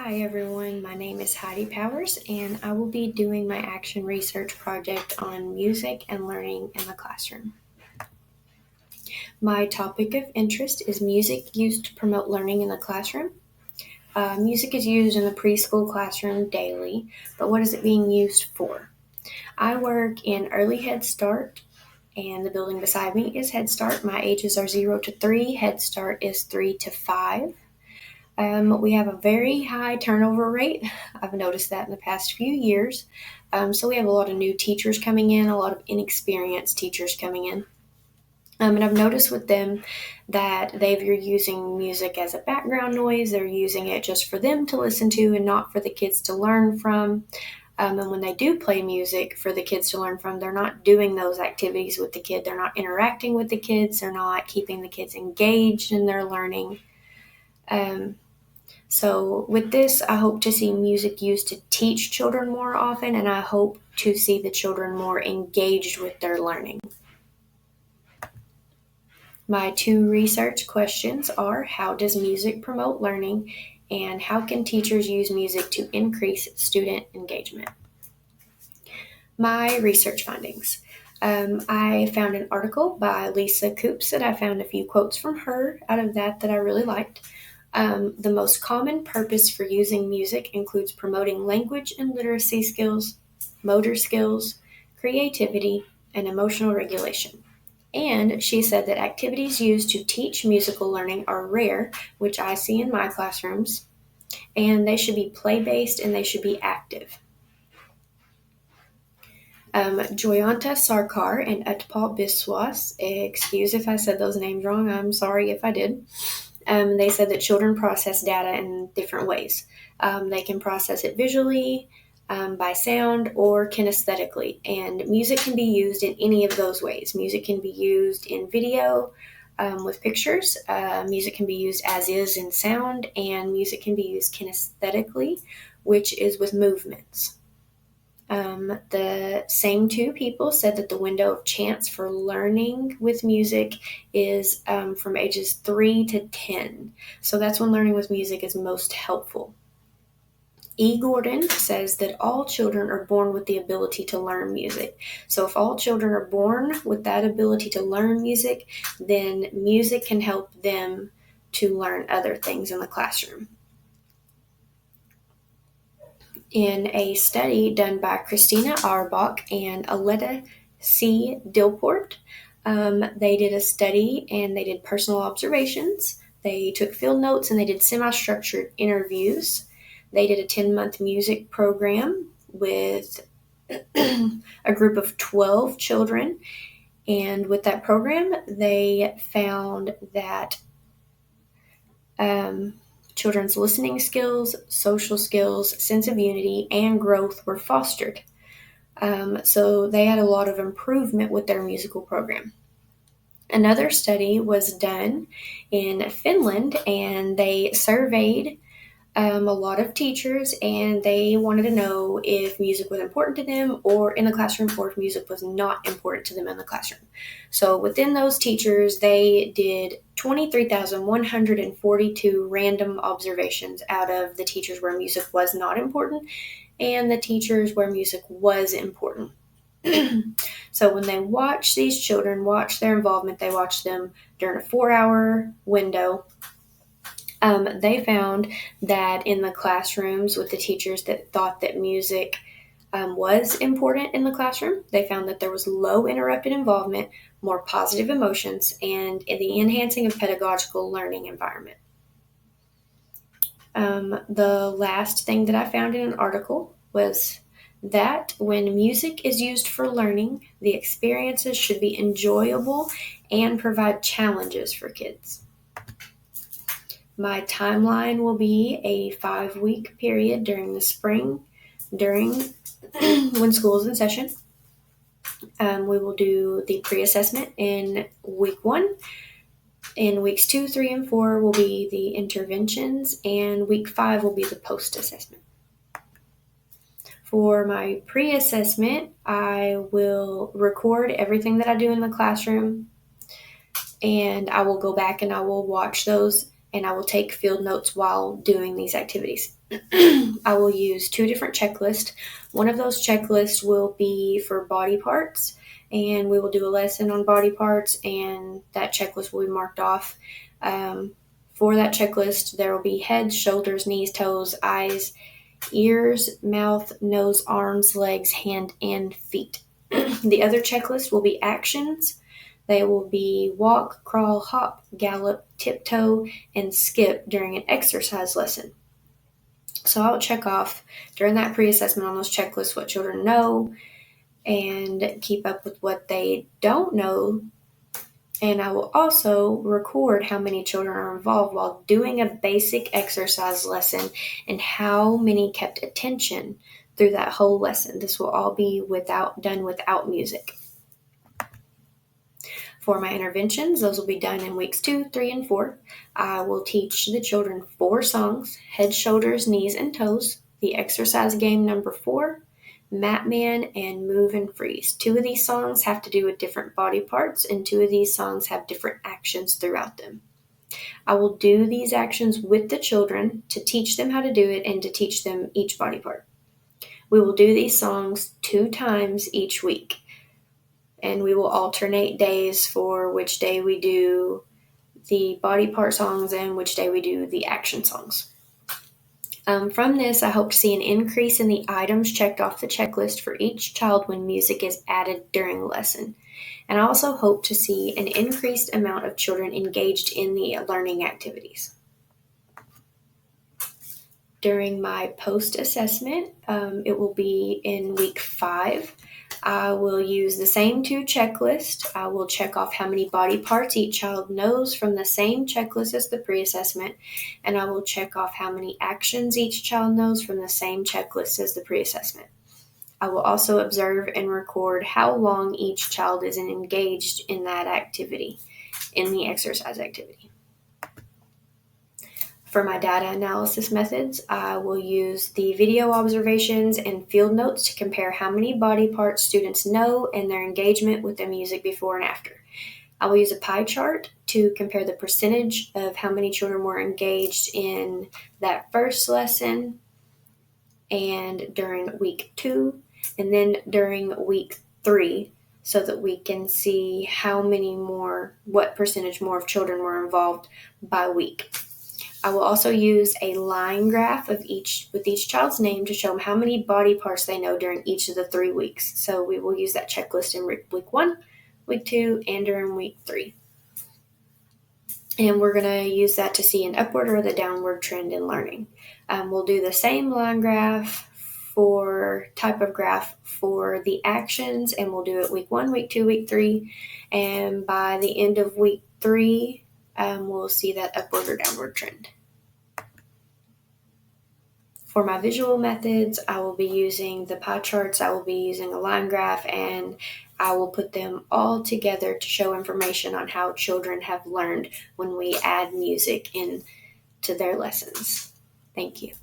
Hi everyone, my name is Heidi Powers and I will be doing my action research project on music and learning in the classroom. My topic of interest is music used to promote learning in the classroom. Music is used in the preschool classroom daily, but what is it being used for? I work in early Head Start and the building beside me is Head Start. My ages are 0 to 3, Head Start is 3 to 5. We have a very high turnover rate. I've noticed that in the past few years. So we have a lot of new teachers coming in, a lot of inexperienced teachers coming in. And I've noticed with them that they're using music as a background noise. They're using it just for them to listen to and not for the kids to learn from. And when they do play music for the kids to learn from, they're not doing those activities with the kid. They're not interacting with the kids. They're not keeping the kids engaged in their learning. So with this, I hope to see music used to teach children more often, and I hope to see the children more engaged with their learning. My two research questions are: how does music promote learning, and how can teachers use music to increase student engagement? My research findings. I found an article by Lisa Coops and I found a few quotes from her out of that I really liked. The most common purpose for using music includes promoting language and literacy skills, motor skills, creativity, and emotional regulation. And she said that activities used to teach musical learning are rare, which I see in my classrooms, and they should be play-based and they should be active. Joyanta Sarkar and Utpal Biswas, excuse if I said those names wrong, I'm sorry if I did. They said that children process data in different ways. They can process it visually, by sound, or kinesthetically, and music can be used in any of those ways. Music can be used in video with pictures, music can be used as is in sound, and music can be used kinesthetically, which is with movements. The same two people said that the window of chance for learning with music is from ages 3 to 10. So that's when learning with music is most helpful. E. Gordon says that all children are born with the ability to learn music. So if all children are born with that ability to learn music, then music can help them to learn other things in the classroom. In a study done by Christina Auerbach and Aletta C. Dilport, they did a study and they did personal observations. They took field notes and they did semi-structured interviews. They did a 10-month music program with a group of 12 children. And with that program, they found that children's listening skills, social skills, sense of unity, and growth were fostered. So they had a lot of improvement with their musical program. Another study was done in Finland, and they surveyed a lot of teachers, and they wanted to know if music was important to them or in the classroom, or if music was not important to them in the classroom. So within those teachers, they did 23,142 random observations out of the teachers where music was not important and the teachers where music was important. So when they watched these children, watch their involvement, they watched them during a 4-hour window. They found that in the classrooms with the teachers that thought that music was important in the classroom, they found that there was low interrupted involvement, more positive emotions, and the enhancing of pedagogical learning environment. The last thing that I found in an article was that when music is used for learning, the experiences should be enjoyable and provide challenges for kids. My timeline will be a 5-week period during the spring, during when school is in session. We will do the pre-assessment in week 1. In weeks 2, 3, and 4 will be the interventions, and week 5 will be the post-assessment. For my pre-assessment, I will record everything that I do in the classroom, and I will go back and I will watch those and I will take field notes while doing these activities. I will use 2 different checklists. One of those checklists will be for body parts, and we will do a lesson on body parts, and that checklist will be marked off. For that checklist, there will be head, shoulders, knees, toes, eyes, ears, mouth, nose, arms, legs, hand, and feet. The other checklist will be actions. They will be walk, crawl, hop, gallop, tiptoe, and skip during an exercise lesson. So I'll check off during that pre-assessment on those checklists what children know and keep up with what they don't know. And I will also record how many children are involved while doing a basic exercise lesson and how many kept attention through that whole lesson. This will all be done without music. For my interventions, those will be done in weeks 2, 3, and 4. I will teach the children 4 songs: head, shoulders, knees, and toes, the exercise game number 4, Map Man, and Move and Freeze. 2 of these songs have to do with different body parts, and 2 of these songs have different actions throughout them. I will do these actions with the children to teach them how to do it and to teach them each body part. We will do these songs 2 times each week, and we will alternate days for which day we do the body part songs and which day we do the action songs. From this, I hope to see an increase in the items checked off the checklist for each child when music is added during the lesson. And I also hope to see an increased amount of children engaged in the learning activities. During my post-assessment, it will be in week 5. I will use the same 2 checklists. I will check off how many body parts each child knows from the same checklist as the pre-assessment, and I will check off how many actions each child knows from the same checklist as the pre-assessment. I will also observe and record how long each child is engaged in that activity, in the exercise activity. For my data analysis methods, I will use the video observations and field notes to compare how many body parts students know and their engagement with the music before and after. I will use a pie chart to compare the percentage of how many children were engaged in that first lesson and during week 2, and then during week 3, so that we can see what percentage more of children were involved by week. I will also use a line graph with each child's name to show them how many body parts they know during each of the 3 weeks. So we will use that checklist in week 1, week 2, and during week 3. And we're going to use that to see an upward or the downward trend in learning. We'll do the same line graph type of graph for the actions, and we'll do it week 1, week 2, week 3. And by the end of week 3, we'll see that upward or downward trend. For my visual methods, I will be using the pie charts, I will be using a line graph, and I will put them all together to show information on how children have learned when we add music into their lessons. Thank you.